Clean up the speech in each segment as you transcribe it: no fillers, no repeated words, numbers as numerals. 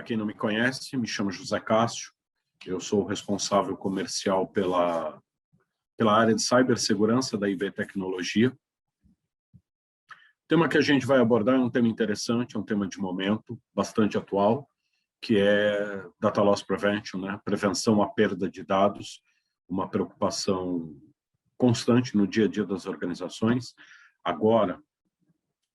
quem não me conhece, me chamo José Cássio, eu sou o responsável comercial pela área de cibersegurança da IB Tecnologia. O tema que a gente vai abordar é um tema interessante, é um tema de momento, bastante atual, que é Data Loss Prevention, né? Prevenção à perda de dados, uma preocupação constante no dia a dia das organizações, agora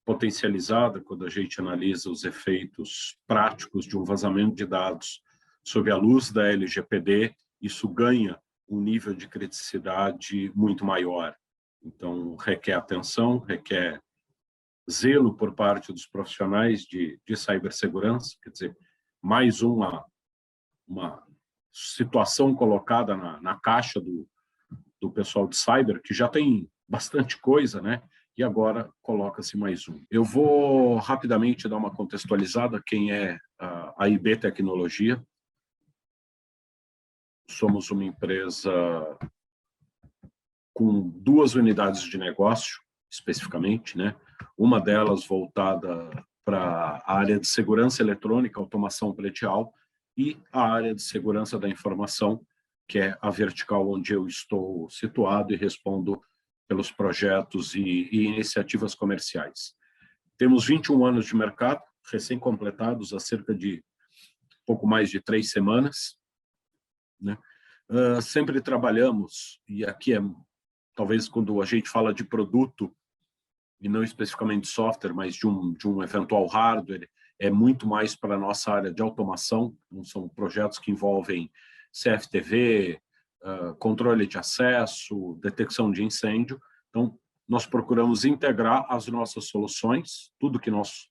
potencializada quando a gente analisa os efeitos práticos de um vazamento de dados sob a luz da LGPD, isso ganha um nível de criticidade muito maior. Então, requer atenção, requer zelo por parte dos profissionais de cibersegurança, quer dizer, mais uma situação colocada na caixa do pessoal de cyber, que já tem bastante coisa, né? E agora coloca-se mais um. Eu vou rapidamente dar uma contextualizada quem é a IB Tecnologia. Somos uma empresa com 2 unidades de negócio, especificamente, né? Uma delas voltada para a área de segurança eletrônica, automação predial, e a área de segurança da informação, que é a vertical onde eu estou situado e respondo pelos projetos e iniciativas comerciais. Temos 21 anos de mercado, recém-completados há cerca de pouco mais de 3 semanas, né? Sempre trabalhamos, e aqui é talvez quando a gente fala de produto, e não especificamente de software, mas de um eventual hardware, é muito mais para a nossa área de automação, são projetos que envolvem CFTV, controle de acesso, detecção de incêndio. Então, nós procuramos integrar as nossas soluções, tudo que nós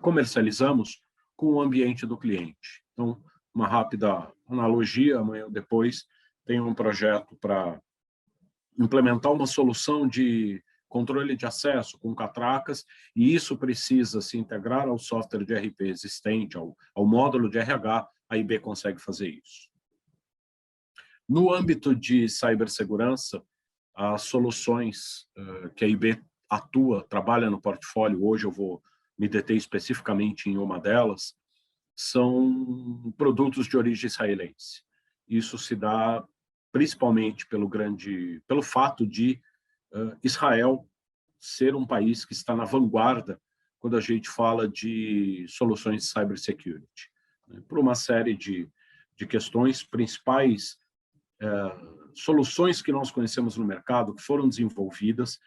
comercializamos, com o ambiente do cliente. Então, uma rápida analogia, amanhã ou depois, tem um projeto para implementar uma solução de controle de acesso com catracas, e isso precisa se integrar ao software de RP existente, ao módulo de RH, a IB consegue fazer isso. No âmbito de cibersegurança, as soluções que a IB atua, trabalha no portfólio, hoje eu vou me deter especificamente em uma delas, são produtos de origem israelense. Isso se dá principalmente pelo fato de Israel ser um país que está na vanguarda quando a gente fala de soluções de cybersecurity, né? Por uma série de questões principais, soluções que nós conhecemos no mercado, que foram desenvolvidas,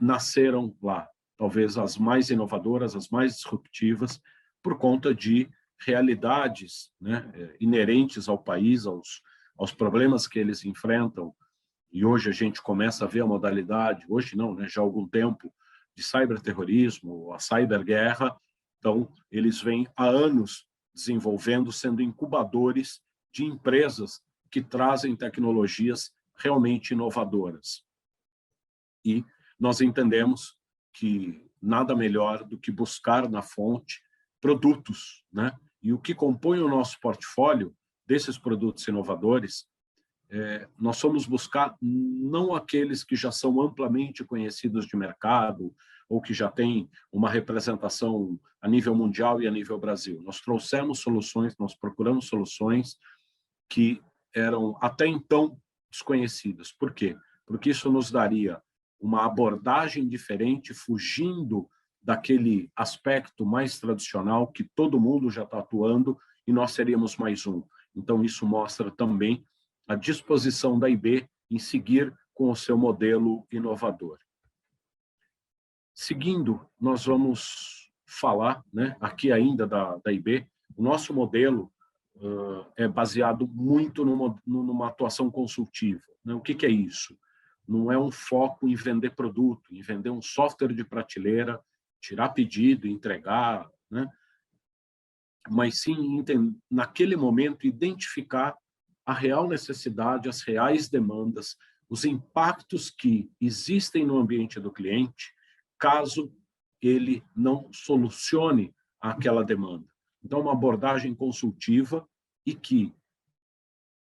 nasceram lá, talvez as mais inovadoras, as mais disruptivas, por conta de realidades, né, inerentes ao país, aos problemas que eles enfrentam. E hoje a gente começa a ver a modalidade, hoje não, né, já há algum tempo, de ciberterrorismo, a ciberguerra. Então, eles vêm há anos desenvolvendo, sendo incubadores de empresas que trazem tecnologias realmente inovadoras. E nós entendemos que nada melhor do que buscar na fonte produtos, né? E o que compõe o nosso portfólio desses produtos inovadores, nós somos buscar não aqueles que já são amplamente conhecidos de mercado ou que já têm uma representação a nível mundial e a nível Brasil. Nós trouxemos soluções, nós procuramos soluções que eram até então desconhecidas. Por quê? Porque isso nos daria uma abordagem diferente, fugindo daquele aspecto mais tradicional que todo mundo já está atuando e nós seríamos mais um. Então, isso mostra também a disposição da IB em seguir com o seu modelo inovador. Seguindo, nós vamos falar, né, aqui ainda da IB, o nosso modelo é baseado muito numa atuação consultiva, né? O que é isso? Não é um foco em vender produto, em vender um software de prateleira, tirar pedido, entregar, né? Mas sim, naquele momento, identificar a real necessidade, as reais demandas, os impactos que existem no ambiente do cliente, caso ele não solucione aquela demanda. Então, uma abordagem consultiva e que,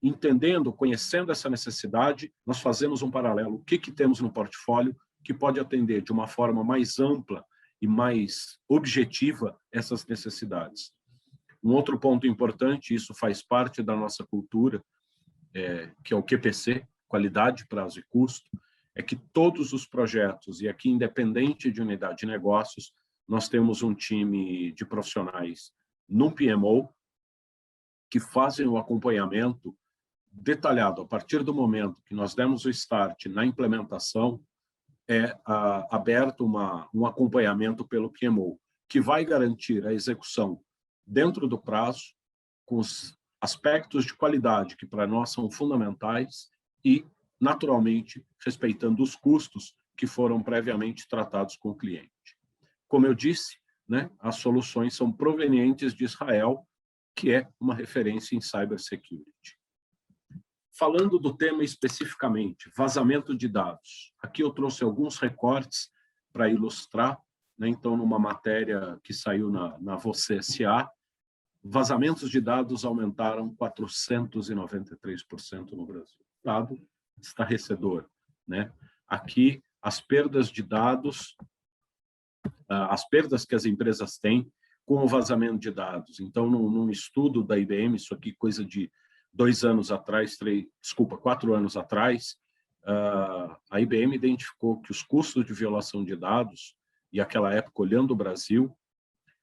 entendendo, conhecendo essa necessidade, nós fazemos um paralelo. O que temos no portfólio que pode atender de uma forma mais ampla e mais objetiva essas necessidades? Um outro ponto importante, isso faz parte da nossa cultura, que é o QPC, qualidade, prazo e custo, é que todos os projetos, e aqui independente de unidade de negócios, nós temos um time de profissionais no PMO que fazem o acompanhamento detalhado. A partir do momento que nós demos o start na implementação, aberto um acompanhamento pelo PMO, que vai garantir a execução dentro do prazo, com os aspectos de qualidade que para nós são fundamentais e, naturalmente, respeitando os custos que foram previamente tratados com o cliente. Como eu disse, né, as soluções são provenientes de Israel, que é uma referência em cybersecurity. Falando do tema especificamente, vazamento de dados. Aqui eu trouxe alguns recortes para ilustrar, né? Então, numa matéria que saiu na Você SA, vazamentos de dados aumentaram 493% no Brasil. Dado estarrecedor, né? Aqui, as perdas de dados, as perdas que as empresas têm com o vazamento de dados. Então, num estudo da IBM, isso aqui coisa de 4 anos atrás, a IBM identificou que os custos de violação de dados, e aquela época, olhando o Brasil,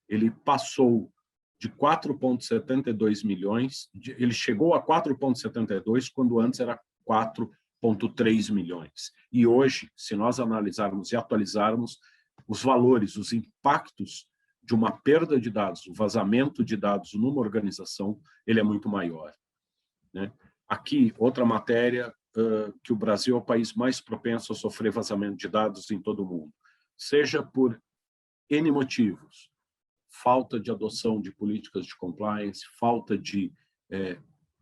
ele passou de 4,72 milhões, ele chegou a 4,72, quando antes era 4,3 milhões. E hoje, se nós analisarmos e atualizarmos os valores, os impactos de uma perda de dados, o vazamento de dados numa organização, ele é muito maior, né? Aqui, outra matéria, que o Brasil é o país mais propenso a sofrer vazamento de dados em todo o mundo, seja por N motivos, falta de adoção de políticas de compliance, falta de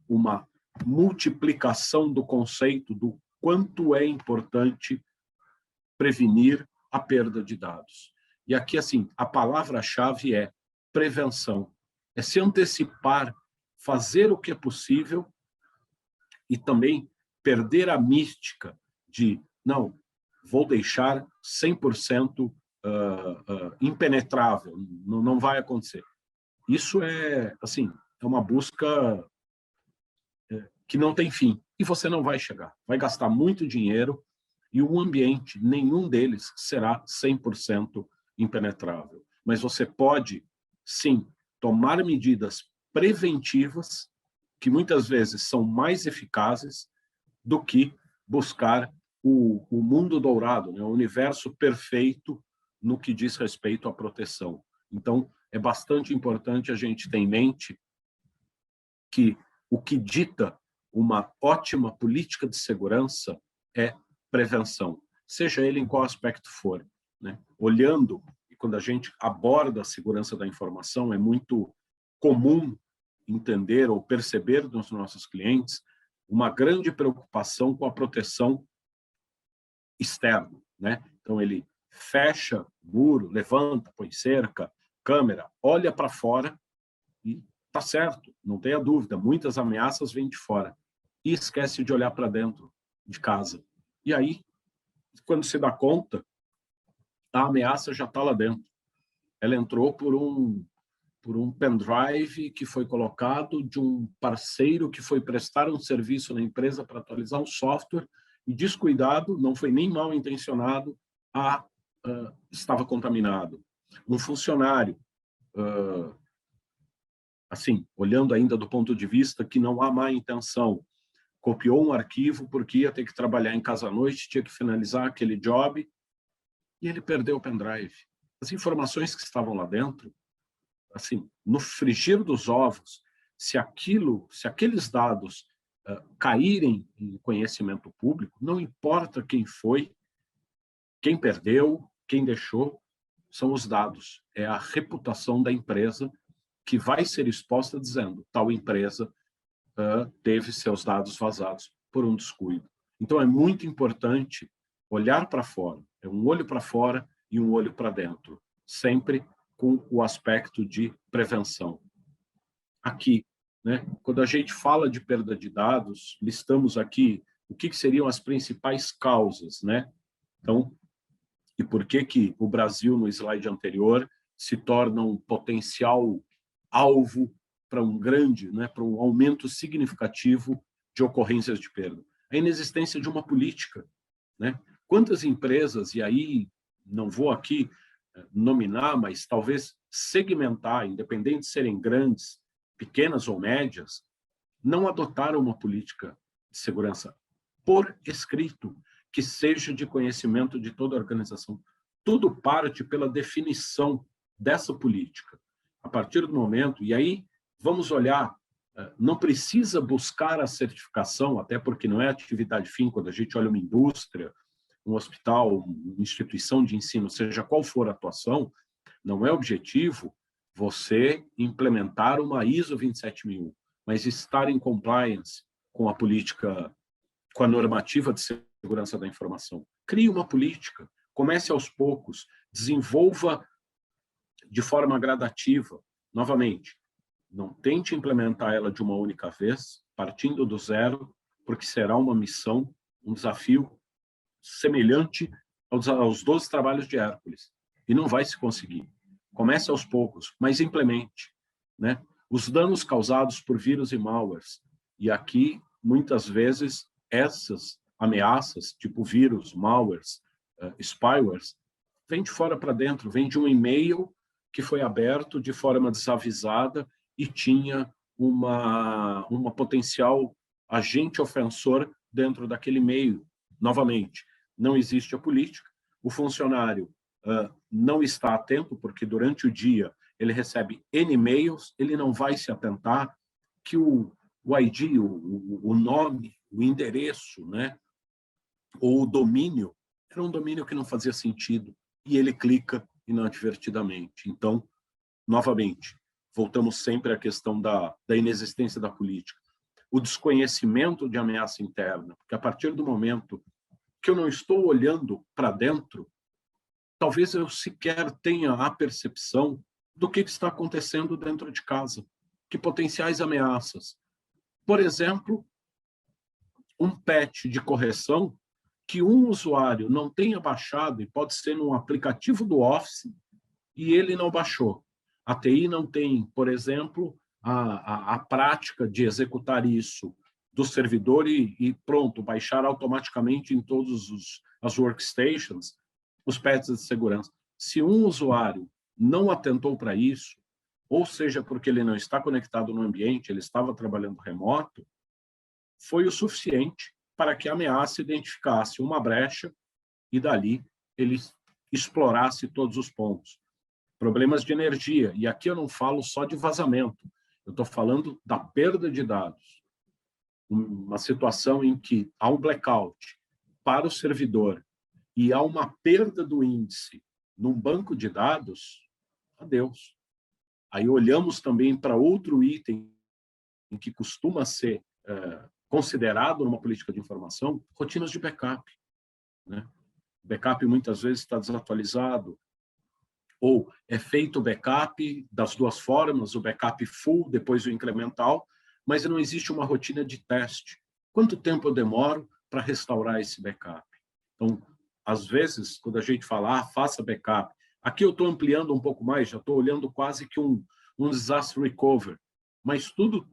uma multiplicação do conceito do quanto é importante prevenir a perda de dados. E aqui, assim, a palavra-chave é prevenção, é se antecipar, fazer o que é possível e também perder a mística de, não, vou deixar 100% impenetrável, não vai acontecer. Isso é, assim, é uma busca que não tem fim, e você não vai chegar. Vai gastar muito dinheiro e o ambiente, nenhum deles será 100% impenetrável. Mas você pode, sim, tomar medidas preventivas que muitas vezes são mais eficazes do que buscar o mundo dourado, né? O universo perfeito no que diz respeito à proteção. Então, é bastante importante a gente ter em mente que o que dita uma ótima política de segurança é prevenção, seja ele em qual aspecto for, né? Olhando, e quando a gente aborda a segurança da informação, é muito comum entender ou perceber dos nossos clientes uma grande preocupação com a proteção externa, né? Então, ele fecha muro, levanta, põe cerca, câmera, olha para fora e tá certo, não tenha dúvida, muitas ameaças vêm de fora e esquece de olhar para dentro de casa. E aí, quando se dá conta, a ameaça já está lá dentro. Ela entrou por um pendrive que foi colocado de um parceiro que foi prestar um serviço na empresa para atualizar um software e, descuidado, não foi nem mal intencionado, estava contaminado. Um funcionário, assim, olhando ainda do ponto de vista que não há má intenção, copiou um arquivo porque ia ter que trabalhar em casa à noite, tinha que finalizar aquele job e ele perdeu o pendrive. As informações que estavam lá dentro, assim, no frigir dos ovos, se aqueles dados caírem em conhecimento público, não importa quem foi, quem perdeu, quem deixou, são os dados. É a reputação da empresa que vai ser exposta dizendo tal empresa teve seus dados vazados por um descuido. Então, é muito importante olhar para fora. É um olho para fora e um olho para dentro, sempre com o aspecto de prevenção. Aqui, né, quando a gente fala de perda de dados, listamos aqui o que seriam as principais causas, né? Então, e por que o Brasil, no slide anterior, se torna um potencial alvo para um grande, né, para um aumento significativo de ocorrências de perda? A inexistência de uma política, né? Quantas empresas, e aí não vou aqui nominar, mas talvez segmentar, independente de serem grandes, pequenas ou médias, não adotaram uma política de segurança por escrito, que seja de conhecimento de toda a organização. Tudo parte pela definição dessa política. A partir do momento, e aí vamos olhar, não precisa buscar a certificação, até porque não é atividade fim, quando a gente olha uma indústria, um hospital, uma instituição de ensino, seja qual for a atuação, não é objetivo você implementar uma ISO 27001, mas estar em compliance com a política, com a normativa de segurança da informação. Crie uma política, comece aos poucos, desenvolva de forma gradativa. Novamente, não tente implementar ela de uma única vez, partindo do zero, porque será uma missão, um desafio semelhante aos 12 trabalhos de Hércules. E não vai se conseguir. Comece aos poucos, mas implemente, né? Os danos causados por vírus e malwares. E aqui, muitas vezes, essas ameaças, tipo vírus, malwares, spywares, vêm de fora para dentro, vêm de um e-mail que foi aberto de forma desavisada e tinha uma potencial agente ofensor dentro daquele e-mail. Novamente, não existe a política, o funcionário não está atento, porque durante o dia ele recebe N e-mails, ele não vai se atentar que o ID, o nome, o endereço, né, ou o domínio, era um domínio que não fazia sentido, e ele clica inadvertidamente. Então, novamente, voltamos sempre à questão da inexistência da política. O desconhecimento de ameaça interna, porque a partir do momento que eu não estou olhando para dentro, talvez eu sequer tenha a percepção do que está acontecendo dentro de casa, que potenciais ameaças. Por exemplo, um patch de correção que um usuário não tenha baixado, e pode ser num aplicativo do Office, e ele não baixou. A TI não tem, por exemplo, a prática de executar isso do servidor e pronto, baixar automaticamente em todas as workstations os patches de segurança. Se um usuário não atentou para isso, ou seja, porque ele não está conectado no ambiente, ele estava trabalhando remoto, foi o suficiente para que a ameaça identificasse uma brecha e dali ele explorasse todos os pontos. Problemas de energia, e aqui eu não falo só de vazamento, eu estou falando da perda de dados. Uma situação em que há um blackout para o servidor e há uma perda do índice num banco de dados, adeus. Aí olhamos também para outro item que costuma ser considerado numa política de informação, rotinas de backup, né? Backup muitas vezes está desatualizado, ou é feito o backup das duas formas, o backup full, depois o incremental, mas não existe uma rotina de teste. Quanto tempo eu demoro para restaurar esse backup? Então, às vezes, quando a gente fala, faça backup, aqui eu estou ampliando um pouco mais, já estou olhando quase que um disaster recovery, mas tudo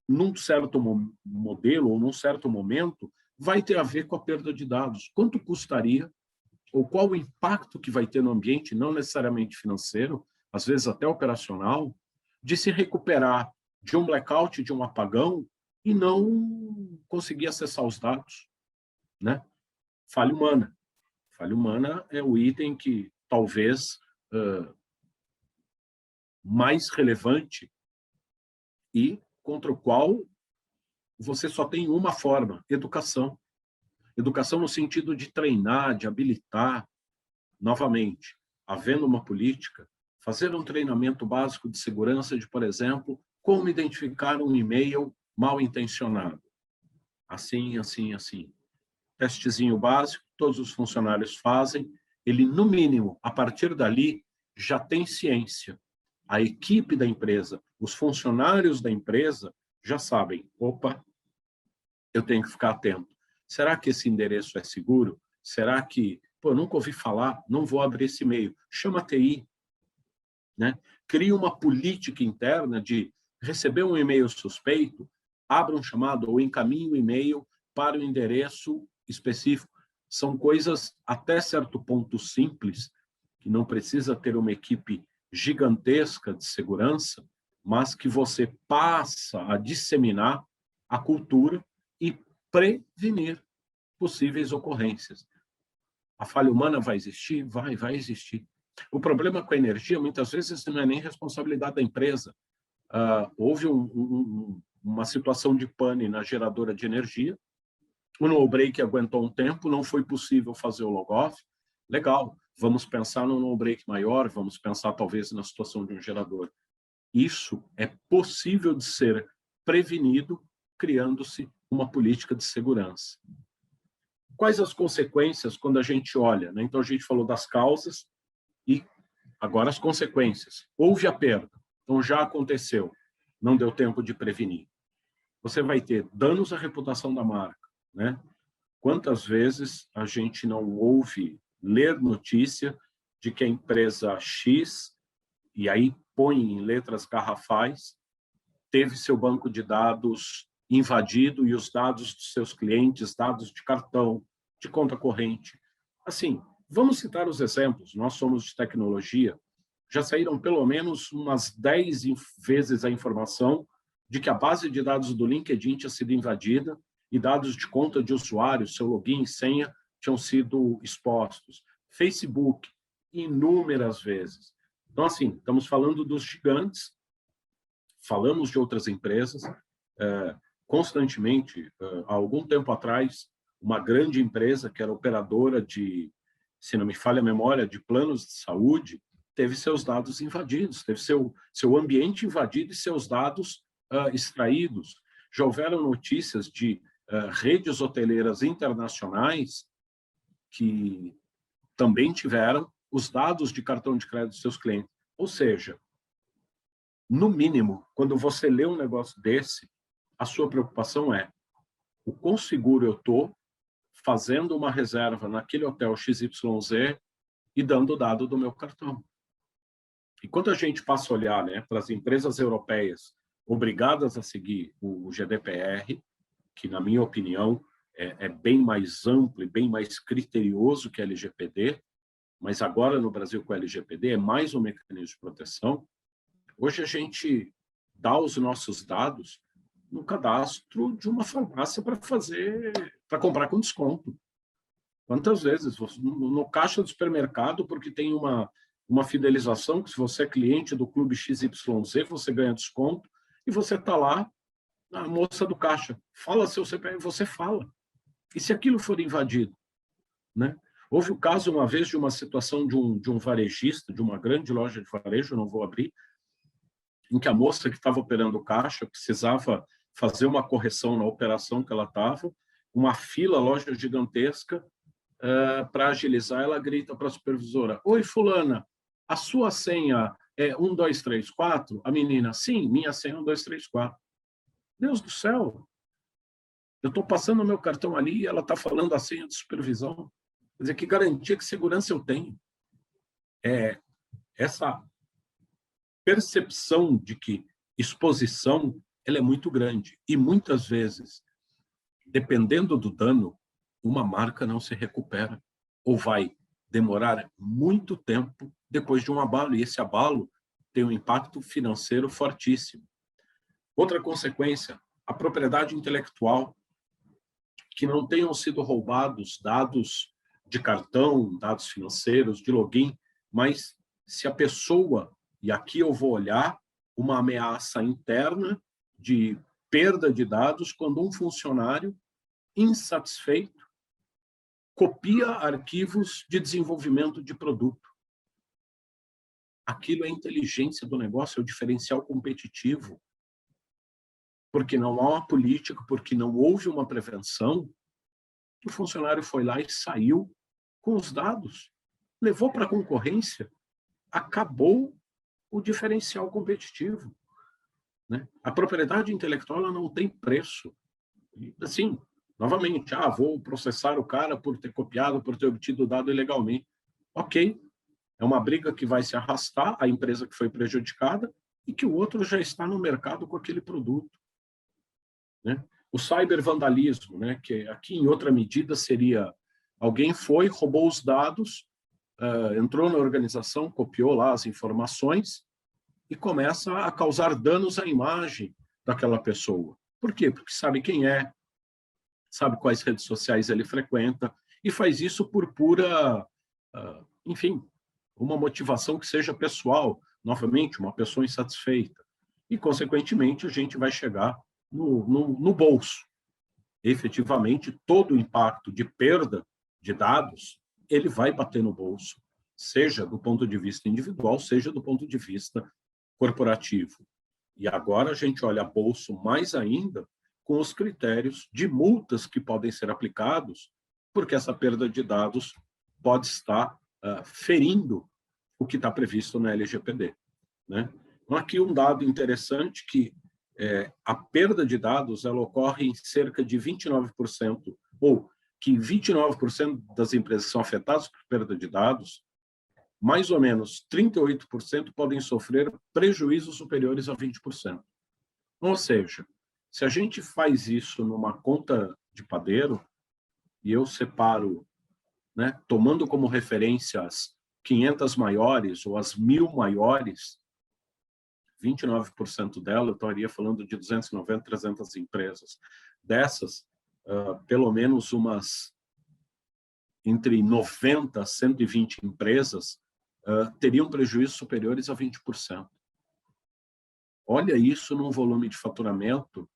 num certo modelo ou num certo momento vai ter a ver com a perda de dados. Quanto custaria ou qual o impacto que vai ter no ambiente, não necessariamente financeiro, às vezes até operacional, de se recuperar de um blackout, de um apagão, e não conseguir acessar os dados, né? Falha humana. Falha humana é o item que talvez mais relevante e contra o qual você só tem uma forma, educação. Educação no sentido de treinar, de habilitar, novamente, havendo uma política, fazer um treinamento básico de segurança de, por exemplo, como identificar um e-mail mal intencionado. Assim, assim, assim. Testezinho básico, todos os funcionários fazem, ele, no mínimo, a partir dali, já tem ciência. A equipe da empresa, os funcionários da empresa já sabem, opa, eu tenho que ficar atento. Será que esse endereço é seguro? Será que, eu nunca ouvi falar, não vou abrir esse e-mail. Chama a TI, né? Cria uma política interna de recebeu um e-mail suspeito, abra um chamado ou encaminhe o e-mail para o endereço específico. São coisas até certo ponto simples, que não precisa ter uma equipe gigantesca de segurança, mas que você passa a disseminar a cultura e prevenir possíveis ocorrências. A falha humana vai existir? Vai existir. O problema com a energia, muitas vezes, não é nem responsabilidade da empresa. Houve uma situação de pane na geradora de energia, o no-break aguentou um tempo, não foi possível fazer o log-off. Legal, vamos pensar num no-break maior, vamos pensar talvez na situação de um gerador. Isso é possível de ser prevenido criando-se uma política de segurança. Quais as consequências quando a gente olha, né? Então, a gente falou das causas e agora as consequências. Houve a perda, então já aconteceu, não deu tempo de prevenir. Você vai ter danos à reputação da marca, né? Quantas vezes a gente não ouve ler notícia de que a empresa X, e aí põe em letras garrafais, teve seu banco de dados invadido e os dados dos seus clientes, dados de cartão, de conta corrente. Assim, vamos citar os exemplos. Nós somos de tecnologia, já saíram pelo menos umas 10 vezes a informação de que a base de dados do LinkedIn tinha sido invadida e dados de conta de usuário, seu login e senha, tinham sido expostos. Facebook, inúmeras vezes. Então, assim, estamos falando dos gigantes, falamos de outras empresas, constantemente, há algum tempo atrás, uma grande empresa que era operadora de, se não me falha a memória, de planos de saúde, teve seus dados invadidos, teve seu ambiente invadido e seus dados extraídos. Já houveram notícias de redes hoteleiras internacionais que também tiveram os dados de cartão de crédito dos seus clientes. Ou seja, no mínimo, quando você lê um negócio desse, a sua preocupação é o quão seguro eu estou fazendo uma reserva naquele hotel XYZ e dando o dado do meu cartão. E quando a gente passa a olhar, né, para as empresas europeias obrigadas a seguir o GDPR, que, na minha opinião, é bem mais amplo e bem mais criterioso que a LGPD, mas agora no Brasil com a LGPD é mais um mecanismo de proteção. Hoje a gente dá os nossos dados no cadastro de uma farmácia para comprar com desconto. Quantas vezes? No caixa do supermercado, porque tem uma fidelização, que se você é cliente do Clube XYZ, você ganha desconto, e você está lá, a moça do caixa fala seu CPF, você fala. E se aquilo for invadido? Né? Houve o caso, uma vez, de uma situação de um varejista, de uma grande loja de varejo, não vou abrir, em que a moça que estava operando o caixa precisava fazer uma correção na operação que ela estava, uma fila, loja gigantesca, para agilizar, ela grita para a supervisora: oi, fulana, a sua senha é 1, 2, 3, 4? A menina: sim, minha senha é 1, 2, 3, 4. Deus do céu! Eu estou passando o meu cartão ali e ela está falando a senha de supervisão. Quer dizer, que garantia, que segurança eu tenho? Essa percepção de que exposição ela é muito grande. E muitas vezes, dependendo do dano, uma marca não se recupera ou vai demorar muito tempo depois de um abalo. E esse abalo tem um impacto financeiro fortíssimo. Outra consequência, a propriedade intelectual, que não tenham sido roubados dados de cartão, dados financeiros, de login, mas se a pessoa, e aqui eu vou olhar uma ameaça interna de perda de dados quando um funcionário insatisfeito copia arquivos de desenvolvimento de produto. Aquilo é a inteligência do negócio, é o diferencial competitivo. Porque não há uma política, porque não houve uma prevenção, o funcionário foi lá e saiu com os dados, levou para a concorrência, acabou o diferencial competitivo. Né? A propriedade intelectual ela não tem preço. Assim, novamente, vou processar o cara por ter copiado, por ter obtido o dado ilegalmente. Ok, é uma briga que vai se arrastar, a empresa que foi prejudicada e que o outro já está no mercado com aquele produto, né? O cybervandalismo, né, que aqui em outra medida seria alguém foi, roubou os dados, entrou na organização, copiou lá as informações e começa a causar danos à imagem daquela pessoa. Por quê? Porque sabe quem é, sabe quais redes sociais ele frequenta e faz isso por pura, enfim, uma motivação que seja pessoal, novamente, uma pessoa insatisfeita. E, consequentemente, a gente vai chegar no bolso. Efetivamente, todo o impacto de perda de dados, ele vai bater no bolso, seja do ponto de vista individual, seja do ponto de vista corporativo. E agora a gente olha bolso mais ainda com os critérios de multas que podem ser aplicados, porque essa perda de dados pode estar ferindo o que está previsto na LGPD, né? Então, aqui um dado interessante que a perda de dados ela ocorre em cerca de 29%, ou que 29% das empresas são afetadas por perda de dados, mais ou menos 38% podem sofrer prejuízos superiores a 20%. Ou seja, se a gente faz isso numa conta de padeiro, e eu separo, né, tomando como referência as 500 maiores ou as 1.000 maiores, 29% dela, eu estaria falando de 290, 300 empresas. Dessas, pelo menos umas entre 90 a 120 empresas teriam prejuízos superiores a 20%. Olha isso num volume de faturamento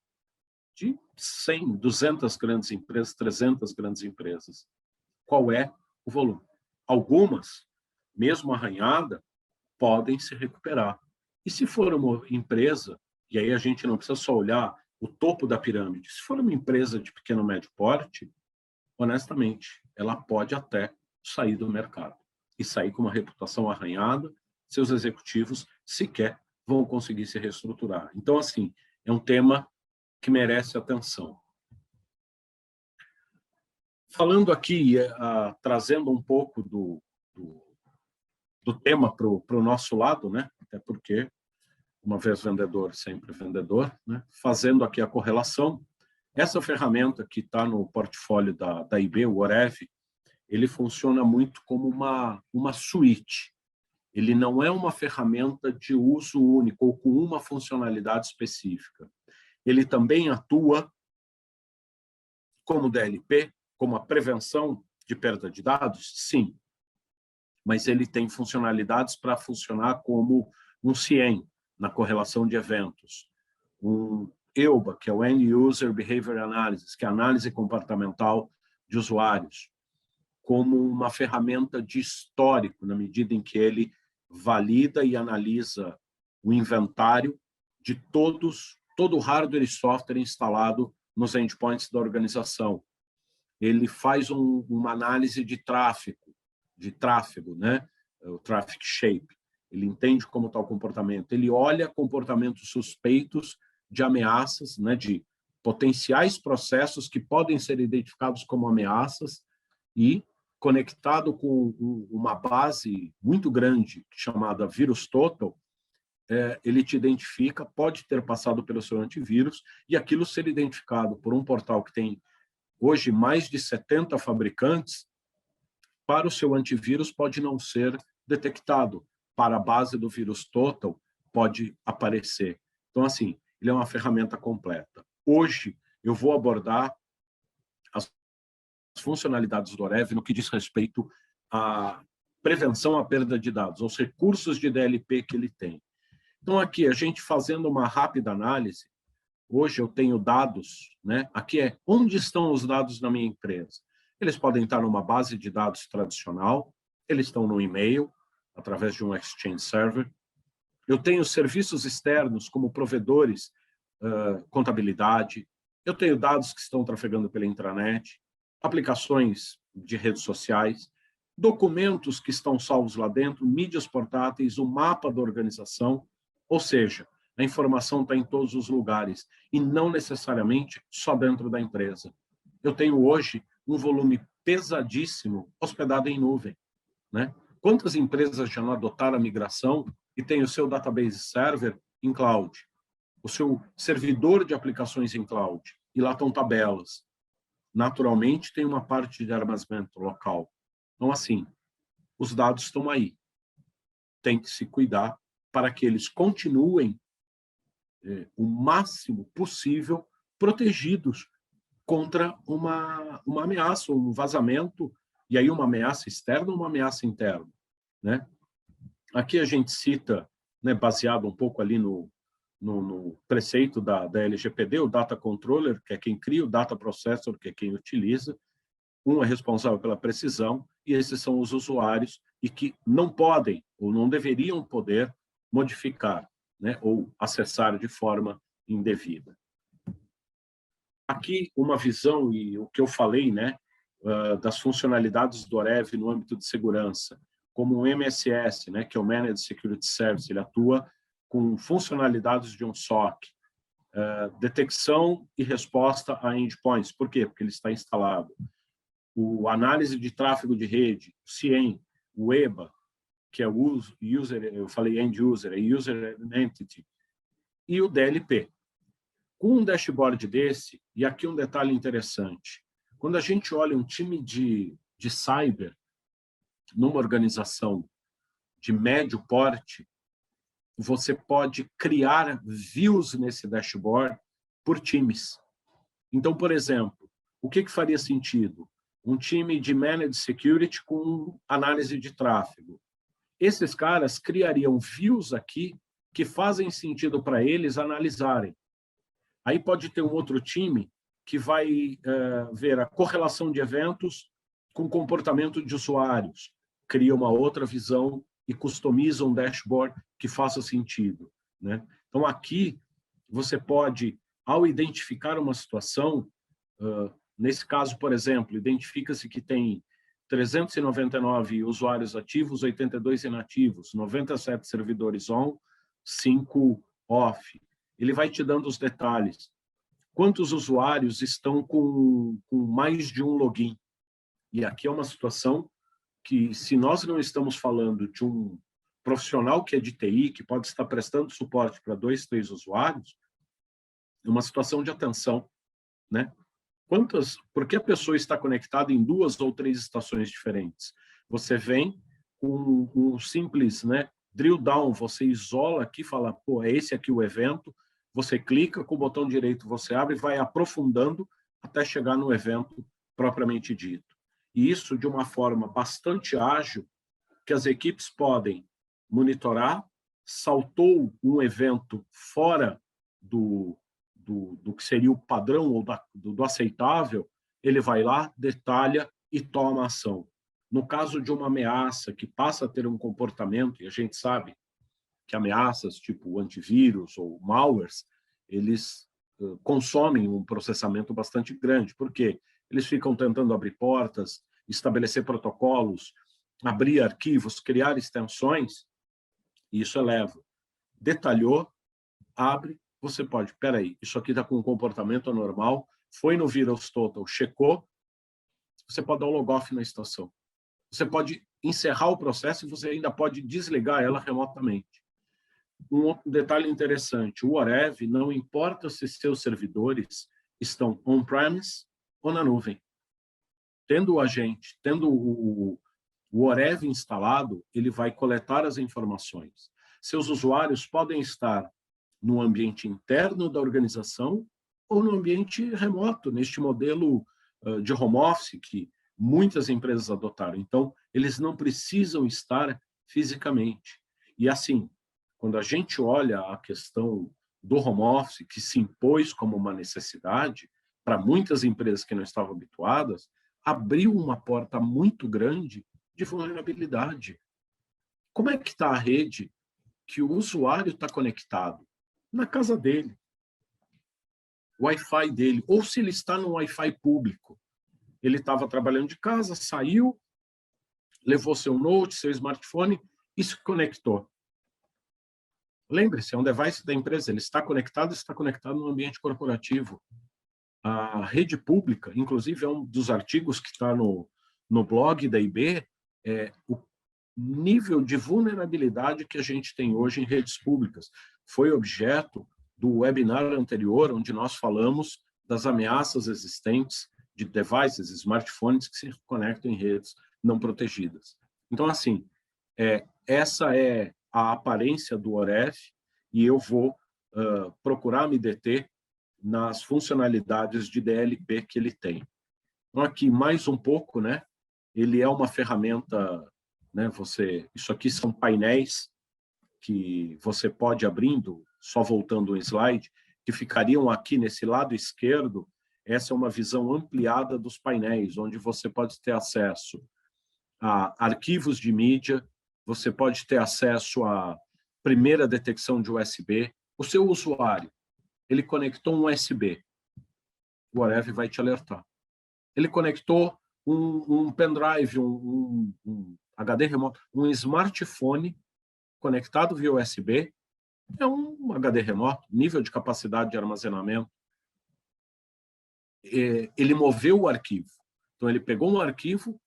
de 100, 200 grandes empresas, 300 grandes empresas. Qual é o volume? Algumas, mesmo arranhada, podem se recuperar. E se for uma empresa, e aí a gente não precisa só olhar o topo da pirâmide, se for uma empresa de pequeno e médio porte, honestamente, ela pode até sair do mercado e sair com uma reputação arranhada, seus executivos sequer vão conseguir se reestruturar. Então, assim, é um tema que merece atenção. Falando aqui, trazendo um pouco do tema para o nosso lado, né? Até porque, uma vez vendedor, sempre vendedor, né? Fazendo aqui a correlação, essa ferramenta que está no portfólio da IB, o Orev, ele funciona muito como uma suíte. Ele não é uma ferramenta de uso único ou com uma funcionalidade específica. Ele também atua como DLP, como a prevenção de perda de dados? Sim. Mas ele tem funcionalidades para funcionar como um CIEM, na correlação de eventos. Um EUBA, que é o End User Behavior Analysis, que é a análise comportamental de usuários, como uma ferramenta de histórico, na medida em que ele valida e analisa o inventário de todo o hardware e software instalado nos endpoints da organização. Ele faz uma análise de tráfego, né? O traffic shape. Ele entende como está o comportamento. Ele olha comportamentos suspeitos de ameaças, né? De potenciais processos que podem ser identificados como ameaças e, conectado com uma base muito grande chamada VirusTotal, ele te identifica, pode ter passado pelo seu antivírus, e aquilo ser identificado por um portal que tem hoje mais de 70 fabricantes, para o seu antivírus pode não ser detectado, para a base do VirusTotal pode aparecer. Então, assim, ele é uma ferramenta completa. Hoje, eu vou abordar as funcionalidades do Orev no que diz respeito à prevenção à perda de dados, aos recursos de DLP que ele tem. Então, aqui, a gente fazendo uma rápida análise, hoje eu tenho dados, né? Aqui é onde estão os dados da minha empresa. Eles podem estar numa base de dados tradicional, eles estão no e-mail, através de um Exchange Server. Eu tenho serviços externos, como provedores, contabilidade. Eu tenho dados que estão trafegando pela intranet, aplicações de redes sociais, documentos que estão salvos lá dentro, mídias portáteis, o mapa da organização, ou seja, a informação está em todos os lugares e não necessariamente só dentro da empresa. Eu tenho hoje um volume pesadíssimo hospedado em nuvem, né? Quantas empresas já não adotaram a migração e têm o seu database server em cloud, o seu servidor de aplicações em cloud, e lá estão tabelas. Naturalmente, tem uma parte de armazenamento local. Então, assim, os dados estão aí. Tem que se cuidar para que eles continuem o máximo possível protegidos contra uma ameaça, um vazamento, e aí uma ameaça externa ou uma ameaça interna, né? Aqui a gente cita, né, baseado um pouco ali no preceito da LGPD, o Data Controller, que é quem cria, o Data Processor, que é quem utiliza, um é responsável pela precisão, e esses são os usuários, e que não podem, ou não deveriam poder, modificar, né, ou acessar de forma indevida. Aqui, uma visão, e o que eu falei, né, das funcionalidades do OREV no âmbito de segurança, como o MSS, né, que é o Managed Security Service, ele atua com funcionalidades de um SOC, detecção e resposta a endpoints. Por quê? Porque ele está instalado. O análise de tráfego de rede, o CIEM, o EBA, que é o user, eu falei end user, é user entity, e o DLP. Com um dashboard desse, e aqui um detalhe interessante, quando a gente olha um time de cyber numa organização de médio porte, você pode criar views nesse dashboard por times. Então, por exemplo, o que faria sentido? Um time de Managed Security com análise de tráfego. Esses caras criariam views aqui que fazem sentido para eles analisarem. Aí pode ter um outro time que vai ver a correlação de eventos com comportamento de usuários, cria uma outra visão e customiza um dashboard que faça sentido, né? Então, aqui, você pode, ao identificar uma situação, nesse caso, por exemplo, identifica-se que tem 399 usuários ativos, 82 inativos, 97 servidores on, 5 off. Ele vai te dando os detalhes. Quantos usuários estão com mais de um login? E aqui é uma situação que, se nós não estamos falando de um profissional que é de TI, que pode estar prestando suporte para 2, 3 usuários, é uma situação de atenção, né? Porque a pessoa está conectada em 2 ou 3 estações diferentes? Você vem com um simples, né, drill down, você isola aqui, fala, pô, é esse aqui o evento, você clica, com o botão direito você abre e vai aprofundando até chegar no evento propriamente dito. E isso de uma forma bastante ágil, que as equipes podem monitorar, saltou um evento fora do que seria o padrão ou do aceitável, ele vai lá, detalha e toma ação. No caso de uma ameaça que passa a ter um comportamento, e a gente sabe que ameaças tipo antivírus ou malwares, eles consomem um processamento bastante grande. Por quê? Eles ficam tentando abrir portas, estabelecer protocolos, abrir arquivos, criar extensões, e isso eleva. Detalhou, abre, você pode, espera aí, isso aqui está com um comportamento anormal, foi no VirusTotal, checou, você pode dar um log-off na estação. Você pode encerrar o processo e você ainda pode desligar ela remotamente. Um outro detalhe interessante, o OREV, não importa se seus servidores estão on-premise ou na nuvem. Tendo o agente, tendo o OREV instalado, ele vai coletar as informações. Seus usuários podem estar no ambiente interno da organização ou no ambiente remoto, neste modelo de home office que muitas empresas adotaram. Então, eles não precisam estar fisicamente. E assim, quando a gente olha a questão do home office, que se impôs como uma necessidade para muitas empresas que não estavam habituadas, abriu uma porta muito grande de vulnerabilidade. Como é que está a rede que o usuário está conectado? Na casa dele, o Wi-Fi dele, ou se ele está no Wi-Fi público. Ele estava trabalhando de casa, saiu, levou seu note, seu smartphone e se conectou. Lembre-se, é um device da empresa, ele está conectado no ambiente corporativo. A rede pública, inclusive é um dos artigos que está no blog da IB, é o nível de vulnerabilidade que a gente tem hoje em redes públicas. foi objeto do webinar anterior, onde nós falamos das ameaças existentes de devices, smartphones que se conectam em redes não protegidas. Então, assim, essa é a aparência do OREV, e eu vou procurar me deter nas funcionalidades de DLP que ele tem. Então, aqui, mais um pouco, né? Ele é uma ferramenta, né? Isso aqui são painéis que você pode abrindo, só voltando um slide, que ficariam aqui nesse lado esquerdo. Essa é uma visão ampliada dos painéis, onde você pode ter acesso a arquivos de mídia, você pode ter acesso à primeira detecção de USB. O seu usuário, ele conectou um USB, o OREV vai te alertar. Ele conectou um pendrive, um HD remoto, um smartphone conectado via USB, é um HD remoto, nível de capacidade de armazenamento. Ele moveu o arquivo. Então, ele pegou um arquivo,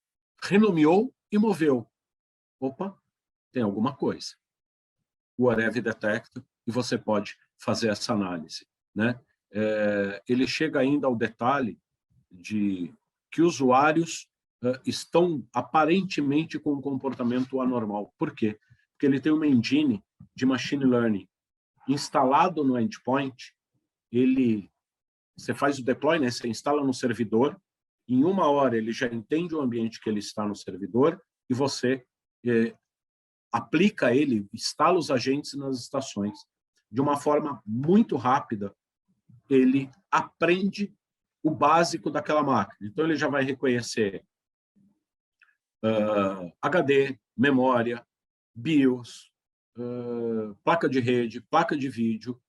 renomeou e moveu. Opa, tem alguma coisa. O OREV detecta e você pode fazer essa análise, né? Ele chega ainda ao detalhe de que usuários estão aparentemente com um comportamento anormal. Por quê? Porque ele tem uma engine de machine learning instalado no endpoint. Você faz o deploy, né? Você instala no servidor, em 1 hora ele já entende o ambiente que ele está no servidor e você aplica ele, instala os agentes nas estações. De uma forma muito rápida, ele aprende o básico daquela máquina. Então, ele já vai reconhecer HD, memória, BIOS, placa de rede, placa de vídeo.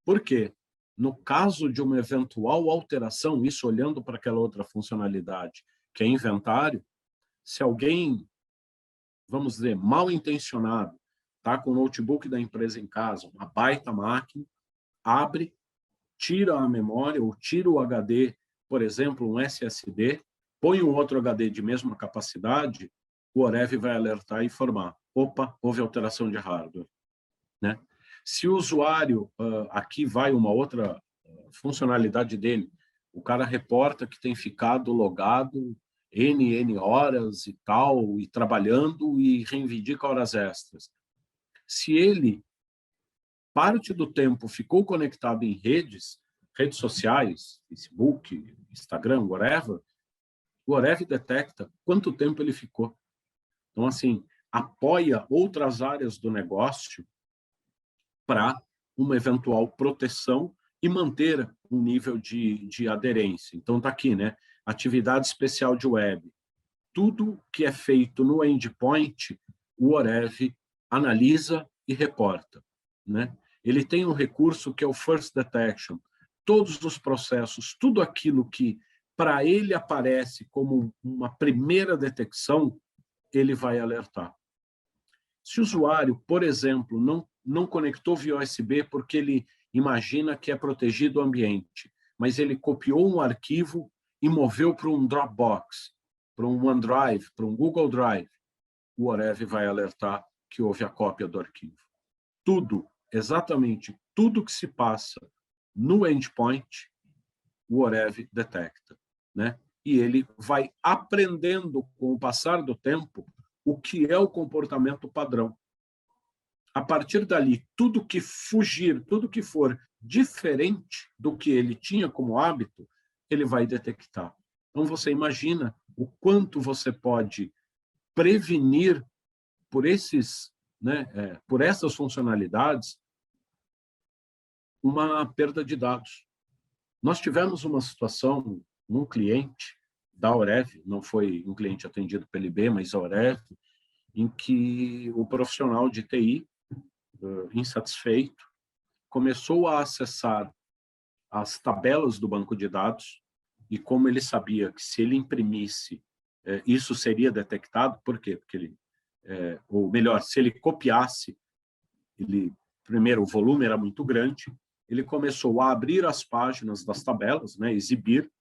Por quê? No caso de uma eventual alteração, isso olhando para aquela outra funcionalidade, que é inventário, se alguém, vamos dizer, mal intencionado, está com o notebook da empresa em casa, uma baita máquina, abre, tira a memória ou tira o HD, por exemplo, um SSD, põe um outro HD de mesma capacidade, o OREV vai alertar e informar. Opa, houve alteração de hardware, né? Se o usuário, aqui vai uma outra funcionalidade dele, o cara reporta que tem ficado logado N horas e tal, e trabalhando e reivindica horas extras. Se ele, parte do tempo, ficou conectado em redes sociais, Facebook, Instagram, whatever, o OREV detecta quanto tempo ele ficou. Então, assim, apoia outras áreas do negócio para uma eventual proteção e manter um nível de aderência. Então, está aqui, né? Atividade especial de web. Tudo que é feito no endpoint, o OREV analisa e reporta, né? Ele tem um recurso que é o First Detection. Todos os processos, tudo aquilo que para ele aparece como uma primeira detecção, ele vai alertar. Se o usuário, por exemplo, não conectou via USB porque ele imagina que é protegido o ambiente, mas ele copiou um arquivo e moveu para um Dropbox, para um OneDrive, para um Google Drive, o OREV vai alertar que houve a cópia do arquivo. Tudo, exatamente tudo que se passa no endpoint, o OREV detecta, né? E ele vai aprendendo com o passar do tempo o que é o comportamento padrão. A partir dali, tudo que fugir, tudo que for diferente do que ele tinha como hábito, ele vai detectar. Então, você imagina o quanto você pode prevenir por por essas funcionalidades, uma perda de dados. Nós tivemos uma situação num cliente da OREV, não foi um cliente atendido pela IB, mas a OREV, em que o profissional de TI, insatisfeito, começou a acessar as tabelas do banco de dados e como ele sabia que se ele imprimisse, isso seria detectado. Por quê? Porque ele, ou melhor, se ele copiasse, primeiro, o volume era muito grande, ele começou a abrir as páginas das tabelas, né, exibir,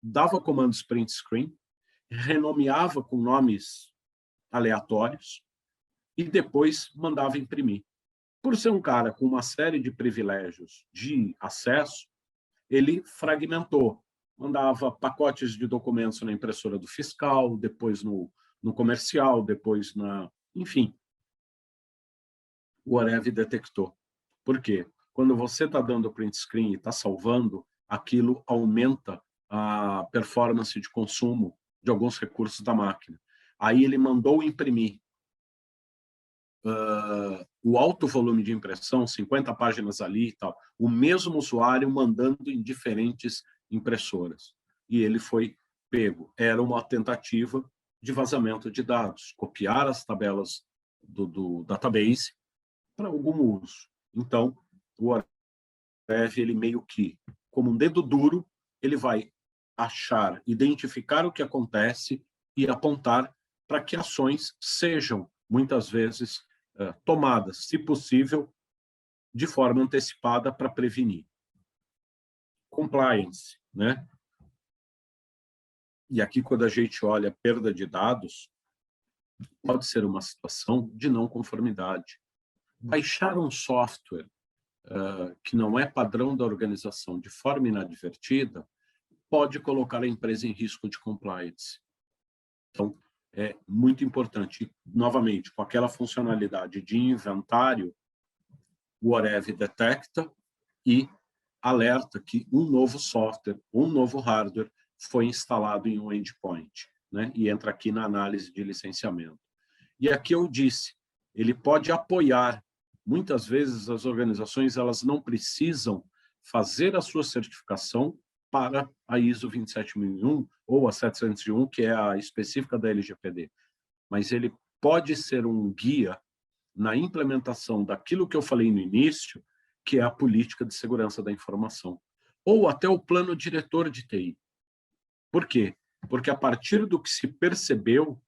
dava comandos print screen, renomeava com nomes aleatórios e depois mandava imprimir. por ser um cara com uma série de privilégios de acesso, ele fragmentou, mandava pacotes de documentos na impressora do fiscal, depois no comercial, depois na... Enfim, o Orev detectou. Por quê? Quando você está dando print screen e está salvando, aquilo aumenta a performance de consumo de alguns recursos da máquina. Aí ele mandou imprimir o alto volume de impressão, 50 páginas ali e tal, o mesmo usuário mandando em diferentes impressoras. E ele foi pego. Era uma tentativa de vazamento de dados, copiar as tabelas do database para algum uso. Então, o Orev, ele meio que, como um dedo duro, ele vai achar, identificar o que acontece e apontar para que ações sejam, muitas vezes, tomadas, se possível, de forma antecipada para prevenir. Compliance, né? E aqui, quando a gente olha perda de dados, pode ser uma situação de não conformidade. Baixar um software que não é padrão da organização de forma inadvertida pode colocar a empresa em risco de compliance. Então, é muito importante. E, novamente, com aquela funcionalidade de inventário, o Orev detecta e alerta que um novo software, um novo hardware foi instalado em um endpoint, né? E entra aqui na análise de licenciamento. E aqui eu disse, ele pode apoiar. Muitas vezes as organizações elas não precisam fazer a sua certificação para a ISO 27001 ou a 701, que é a específica da LGPD. Mas ele pode ser um guia na implementação daquilo que eu falei no início, que é a política de segurança da informação, ou até o plano diretor de TI. Por quê? Porque a partir do que se percebeu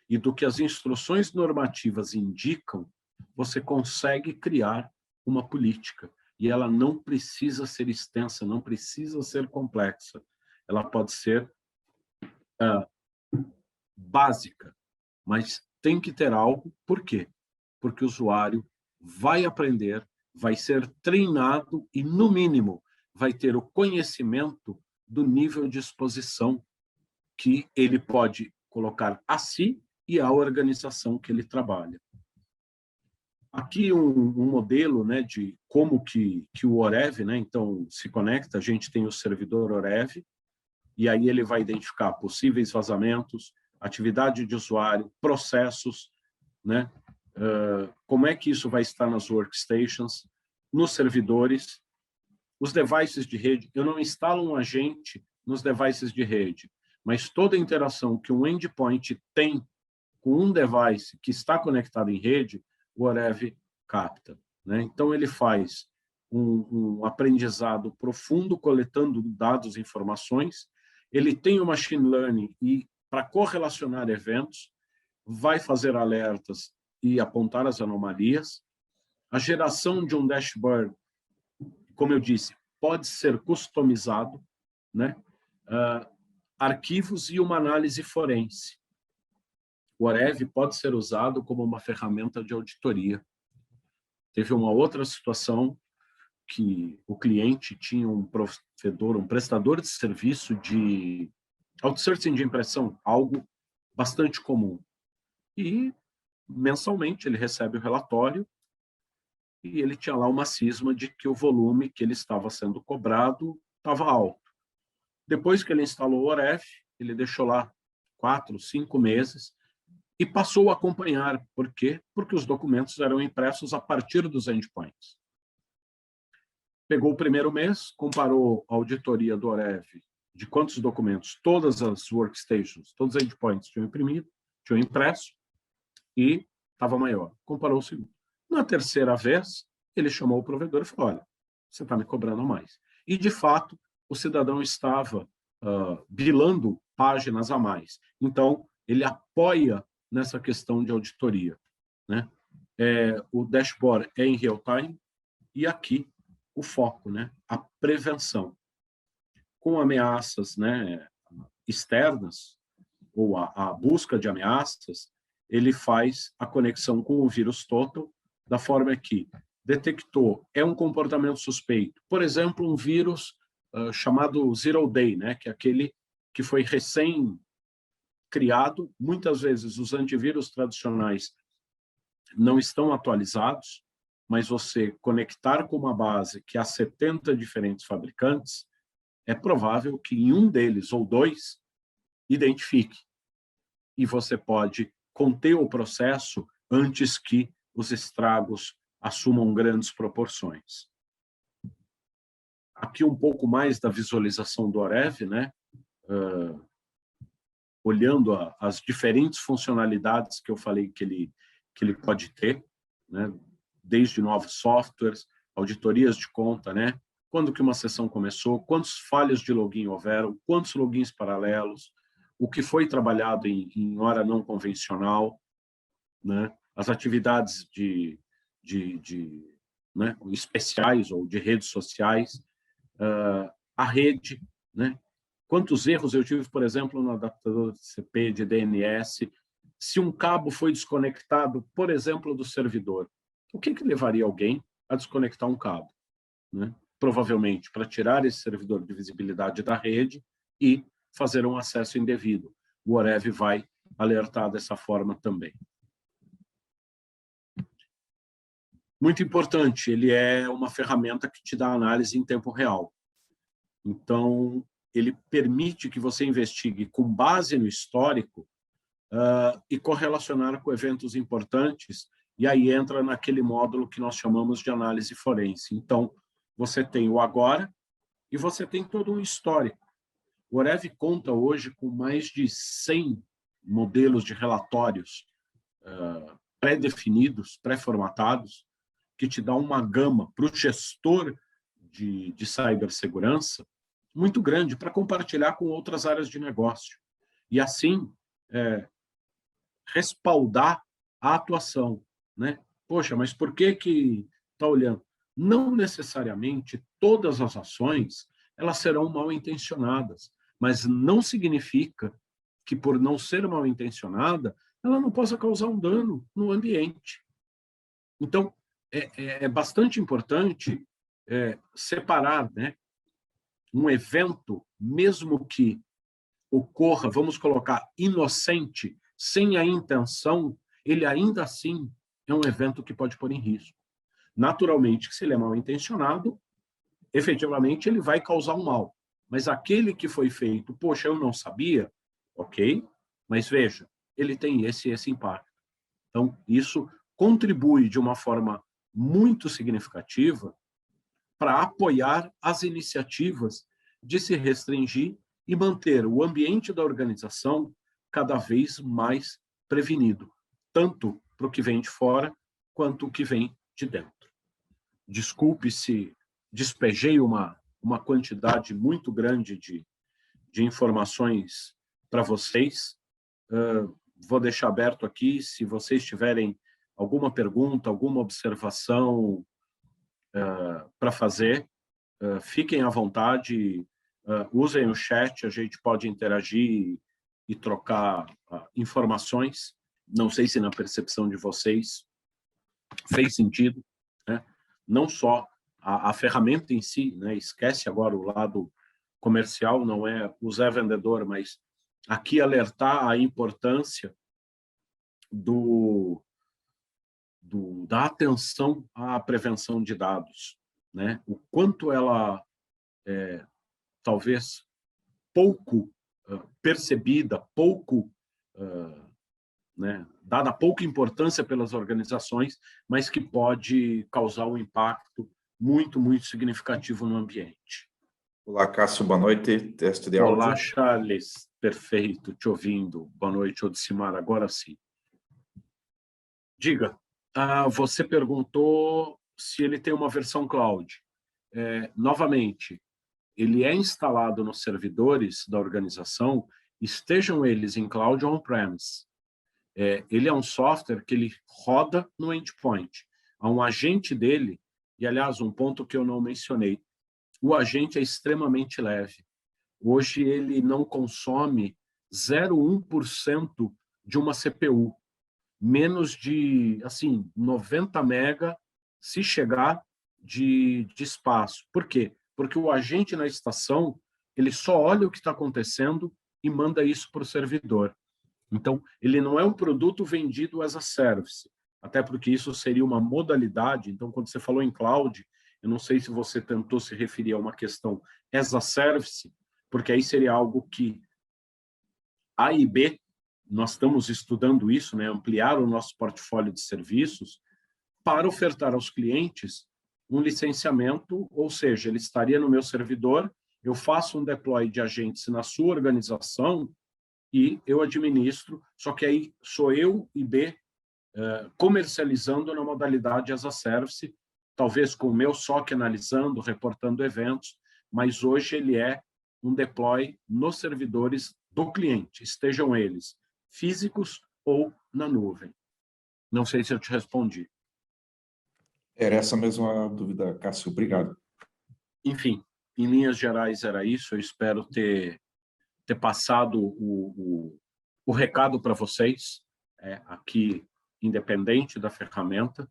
e do que as instruções normativas indicam, você consegue criar uma política. E ela não precisa ser extensa, não precisa ser complexa. Ela pode ser básica, mas tem que ter algo. Por quê? Porque o usuário vai aprender, vai ser treinado e, no mínimo, vai ter o conhecimento do nível de exposição que ele pode colocar a si e à organização que ele trabalha. Aqui um modelo, né, de como que o Orev, né, então, se conecta. A gente tem o servidor Orev, e aí ele vai identificar possíveis vazamentos, atividade de usuário, processos, né, como é que isso vai estar nas workstations, nos servidores, os devices de rede. Eu não instalo um agente nos devices de rede, mas toda interação que um endpoint tem com um device que está conectado em rede, o Orev capta, né? Então, ele faz um aprendizado profundo, coletando dados e informações. Ele tem o machine learning e, para correlacionar eventos, vai fazer alertas e apontar as anomalias. A geração de um dashboard, como eu disse, pode ser customizado, né? Arquivos e uma análise forense. O Orev pode ser usado como uma ferramenta de auditoria. Teve uma outra situação que o cliente tinha um provedor, um prestador de serviço de outsourcing de impressão, algo bastante comum. E, mensalmente, ele recebe o relatório e ele tinha lá uma cisma de que o volume que ele estava sendo cobrado estava alto. Depois que ele instalou o Orev, ele deixou lá 4, 5 meses, e passou a acompanhar. Por quê? Porque os documentos eram impressos a partir dos endpoints. Pegou o primeiro mês, comparou a auditoria do Orev de quantos documentos todas as workstations, todos os endpoints tinham imprimido, tinham impresso, e estava maior. Comparou o segundo. Na terceira vez, ele chamou o provedor e falou, olha, você está me cobrando mais. E, de fato, o cidadão estava bilando páginas a mais. Então, ele apoia nessa questão de auditoria, né? O dashboard é em real time e aqui o foco, né? A prevenção. Com ameaças, né, externas ou a busca de ameaças, ele faz a conexão com o vírus total da forma que detectou, é um comportamento suspeito. Por exemplo, um vírus chamado Zero Day, né, que é aquele que foi recém-criado. Muitas vezes os antivírus tradicionais não estão atualizados, mas você conectar com uma base que há 70 diferentes fabricantes, é provável que em um deles ou dois identifique. E você pode conter o processo antes que os estragos assumam grandes proporções. Aqui um pouco mais da visualização do OREV, né? Olhando as diferentes funcionalidades que eu falei que ele pode ter, né? Desde novos softwares, auditorias de conta, né? Quando que uma sessão começou, quantas falhas de login houveram, quantos logins paralelos, o que foi trabalhado em hora não convencional, né? As atividades né, especiais ou de redes sociais, a rede, né? Quantos erros eu tive, por exemplo, no adaptador TCP de DNS, se um cabo foi desconectado, por exemplo, do servidor. O que levaria alguém a desconectar um cabo? Né? Provavelmente para tirar esse servidor de visibilidade da rede e fazer um acesso indevido. O OREV vai alertar dessa forma também. Muito importante, ele é uma ferramenta que te dá análise em tempo real. Então, ele permite que você investigue com base no histórico e correlacionar com eventos importantes, e aí entra naquele módulo que nós chamamos de análise forense. Então, você tem o agora e você tem todo um histórico. O OREV conta hoje com mais de 100 modelos de relatórios pré-definidos, pré-formatados, que te dá uma gama para o gestor de cibersegurança muito grande para compartilhar com outras áreas de negócio. E assim, respaldar a atuação. Né? Poxa, mas por que está olhando? Não necessariamente todas as ações elas serão mal intencionadas, mas não significa que, por não ser mal intencionada, ela não possa causar um dano no ambiente. Então, é bastante importante separar, né, um evento, mesmo que ocorra, vamos colocar, inocente, sem a intenção, ele ainda assim é um evento que pode pôr em risco. Naturalmente, se ele é mal intencionado, efetivamente ele vai causar um mal. Mas aquele que foi feito, poxa, eu não sabia, ok, mas veja, ele tem esse impacto. Então, isso contribui de uma forma muito significativa para apoiar as iniciativas de se restringir e manter o ambiente da organização cada vez mais prevenido, tanto para o que vem de fora quanto o que vem de dentro. Desculpe se despejei uma quantidade muito grande de informações para vocês. Vou deixar aberto aqui, se vocês tiverem alguma pergunta, alguma observação para fazer, fiquem à vontade, usem o chat, a gente pode interagir e trocar informações. Não sei se na percepção de vocês fez sentido, né? Não só a ferramenta em si, né? Esquece agora o lado comercial, não é o Zé Vendedor, mas aqui alertar a importância da atenção à prevenção de dados, né? O quanto ela talvez pouco percebida, pouco, né, dada pouca importância pelas organizações, mas que pode causar um impacto muito, muito significativo no ambiente. Olá, Cássio, boa noite. Teste de áudio. Olá, Charles. Perfeito, te ouvindo. Boa noite, Odicimar. Agora sim. Diga, você perguntou se ele tem uma versão cloud. Novamente, ele é instalado nos servidores da organização, estejam eles em cloud ou on-premise. Ele é um software que ele roda no endpoint. Há um agente dele, e aliás, um ponto que eu não mencionei, o agente é extremamente leve. Hoje ele não consome 0,1% de uma CPU. Menos de, assim, 90 mega se chegar de espaço. Por quê? Porque o agente na estação, ele só olha o que está acontecendo e manda isso para o servidor. Então, ele não é um produto vendido as a service, até porque isso seria uma modalidade. Então, quando você falou em cloud, eu não sei se você tentou se referir a uma questão as a service, porque aí seria algo que A e B, nós estamos estudando isso, né, ampliar o nosso portfólio de serviços para ofertar aos clientes um licenciamento, ou seja, ele estaria no meu servidor, eu faço um deploy de agentes na sua organização e eu administro, só que aí sou eu e B comercializando na modalidade as a service, talvez com o meu SOC analisando, reportando eventos, mas hoje ele é um deploy nos servidores do cliente, estejam eles físicos ou na nuvem. Não sei se eu te respondi. Era essa mesma dúvida, Cássio. Obrigado. Enfim, em linhas gerais era isso. Eu espero ter passado o recado para vocês, aqui, independente da ferramenta,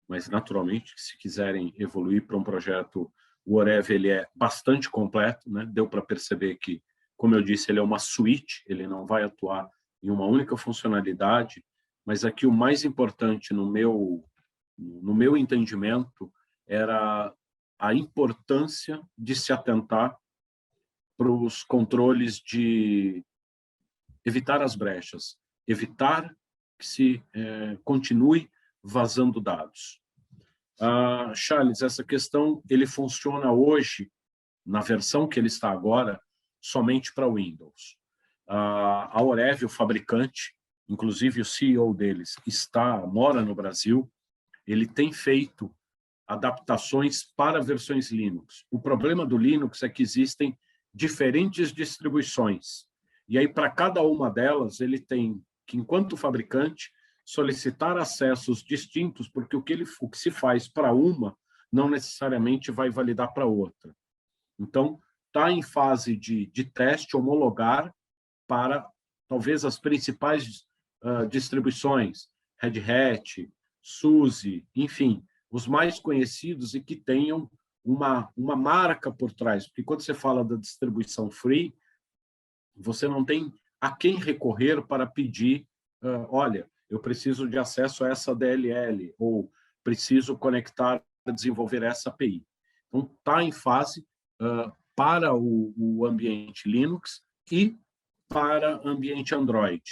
mas, naturalmente, se quiserem evoluir para um projeto, o Orev ele é bastante completo, né? Deu para perceber que, como eu disse, ele é uma suíte, ele não vai atuar em uma única funcionalidade, mas aqui o mais importante no meu entendimento era a importância de se atentar para os controles de evitar as brechas, evitar que se continue vazando dados. Charles, essa questão ele funciona hoje, na versão que ele está agora, somente para Windows. A Orev, o fabricante, inclusive o CEO deles, mora no Brasil, ele tem feito adaptações para versões Linux. O problema do Linux é que existem diferentes distribuições. E aí, para cada uma delas, ele tem que, enquanto fabricante, solicitar acessos distintos, porque o que se faz para uma não necessariamente vai validar para outra. Então, está em fase de teste, homologar para, talvez, as principais distribuições, Red Hat, SUSE, enfim, os mais conhecidos e que tenham uma marca por trás. Porque quando você fala da distribuição free, você não tem a quem recorrer para pedir, olha, eu preciso de acesso a essa DLL, ou preciso conectar, desenvolver essa API. Então, está em fase para o ambiente Linux e para ambiente Android,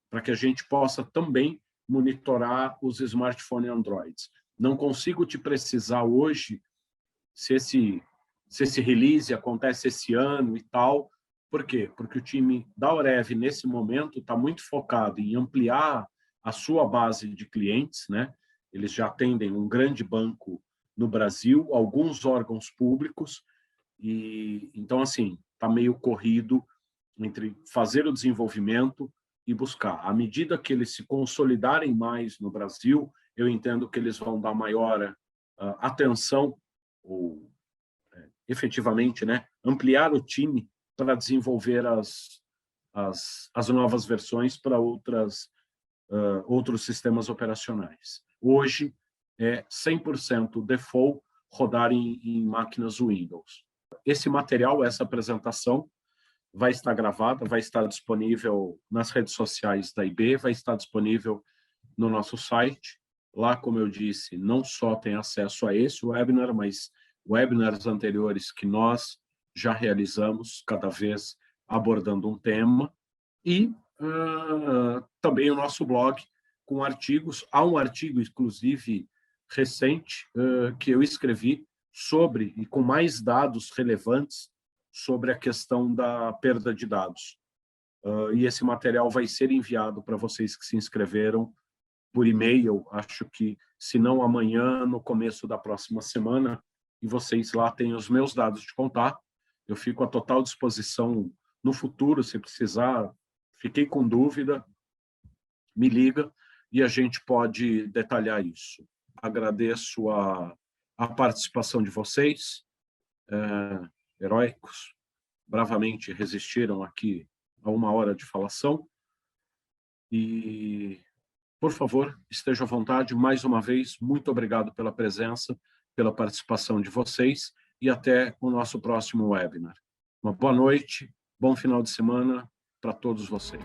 para que a gente possa também monitorar os smartphones Androids. Não consigo te precisar hoje se esse release acontece esse ano e tal. Por quê? Porque o time da Orev, nesse momento, está muito focado em ampliar a sua base de clientes, né? Eles já atendem um grande banco no Brasil, alguns órgãos públicos, e então, assim, está meio corrido entre fazer o desenvolvimento e buscar. À medida que eles se consolidarem mais no Brasil, eu entendo que eles vão dar maior atenção ou efetivamente, né, ampliar o time para desenvolver as novas versões para outros sistemas operacionais. Hoje, é 100% default rodar em máquinas Windows. Esse material, essa apresentação, vai estar gravada, vai estar disponível nas redes sociais da IB, vai estar disponível no nosso site. Lá, como eu disse, não só tem acesso a esse webinar, mas webinars anteriores que nós já realizamos, cada vez abordando um tema, e também o nosso blog com artigos. Há um artigo, inclusive, recente, que eu escrevi sobre, e com mais dados relevantes, sobre a questão da perda de dados. E esse material vai ser enviado para vocês que se inscreveram por e-mail, acho que, se não amanhã, no começo da próxima semana, e vocês lá têm os meus dados de contato. Eu fico à total disposição no futuro, se precisar. Fiquei com dúvida, me liga e a gente pode detalhar isso. Agradeço a participação de vocês, heróicos, bravamente resistiram aqui a 1 hora de falação, e Por favor, esteja à vontade. Mais uma vez, muito obrigado pela presença, pela participação de vocês e até o nosso próximo webinar. Uma boa noite, bom final de semana para todos vocês.